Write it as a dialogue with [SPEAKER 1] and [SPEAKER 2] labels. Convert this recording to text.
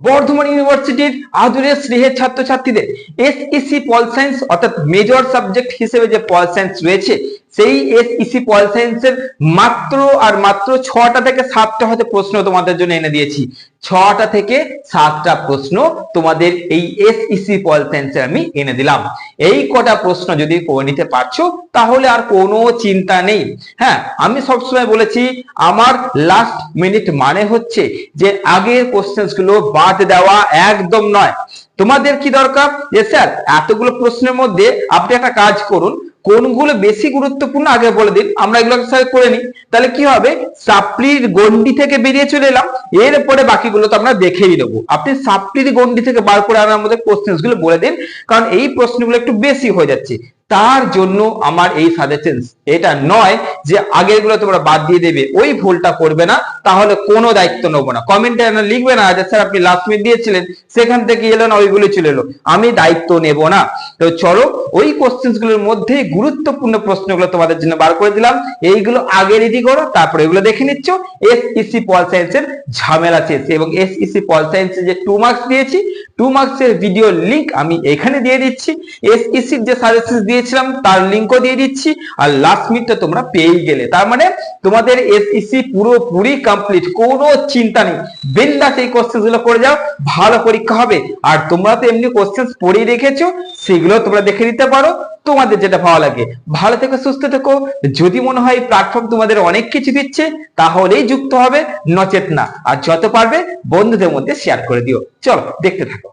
[SPEAKER 1] বর্ধমান ইউনিভার্সিটির আদুরে স্নেহের ছাত্রছাত্রীদের এসইসি পল সায়েন্স অর্থাৎ মেজর সাবজেক্ট হিসেবে যে পল সায়েন্স রয়েছে, সেই এসইসি পল সায়েন্সের মাত্র 6টা থেকে 7টা হয়তো প্রশ্ন তোমাদের জন্য এনে দিয়েছি। 6টা থেকে 7টা প্রশ্ন তোমাদের এই এসইসি পল সায়েন্সে আমি এনে দিলাম। এই কটা প্রশ্ন যদি করে নিতে পারছো তাহলে আর কোনো চিন্তা নেই। হ্যাঁ, আমি সবসময় বলেছি আমার লাস্ট মিনিট মানে হচ্ছে যে আগের কোশ্চেন্স গুলো বাদ দেওয়া একদম নয়। তোমাদের কি দরকার যে স্যার এতগুলো প্রশ্নের মধ্যে আপনি একটা কাজ করুন, কোনগুলো বেশি গুরুত্বপূর্ণ আগে বলে দিন, আমরা এগুলো করে নিই। তাহলে কি হবে, সাপ্লির গন্ডি থেকে বেরিয়ে চলে এলাম, এরপরে বাকিগুলো তো আমরা দেখেই নেবো। আপনি সাপ্লির গন্ডি থেকে বার করে আনার মধ্যে কোশ্চেন্স গুলো বলে দিন, কারণ এই প্রশ্নগুলো একটু বেশি হয়ে যাচ্ছে। তার জন্য আমার এই সাজেশন, এটা নয় যে আগের গুলো তোমরা বাদ দিয়ে দেবে, ওই ভুলটা করবে না, তাহলে কোনো দায়িত্ব নেবো না। কমেন্টে লিখবে না যে স্যার আপনি লাস্ট মিনিট দিয়েছিলেন সেখান থেকে এলো না, ওইগুলো চলে এলো, আমি দায়িত্ব নেব না। তো চলো ওই কোশ্চেন্স গুলোর মধ্যে গুরুত্বপূর্ণ প্রশ্নগুলো তোমাদের জন্য বার করে দিলাম, এইগুলো আগে রেডি করো, তারপরে এগুলো দেখে নিচ্ছ। এসইসি পল সায়েন্সের ঝামেলা শেষ। এবং এসইসি পল সায়েন্সে যে 2 মার্কস দিয়েছি, 2 মার্কসের ভিডিও লিংক আমি এখানে দিয়ে দিচ্ছি, এসইসির যে সাজেশন দিয়েছিলাম তার লিংকও দিয়ে দিচ্ছি, আর লাস্ট মিনিটটা তোমরা পেয়ে গেলে। তার মানে তোমাদের এসইসি পুরোপুরি কমপ্লিট, কোনো চিন্তা নেই, বিন্দাস এই কোশ্চেনগুলো করে যাও, ভালো পরীক্ষা হবে। আর তোমরা তো এমনি কোশ্চেন পড়েই রেখেছো, সেগুলো তোমরা দেখে নিতে পারো, তোমাদের যেটা ভালো লাগে। ভালো থেকো, সুস্থ থেকো। যদি মনে হয় প্ল্যাটফর্ম তোমাদের অনেক কিছু দিচ্ছে তাহলেই যুক্ত হবে, নচেত না। আর যত পারবে বন্ধুদের মধ্যে শেয়ার করে দিও। চলো দেখতে থাকো।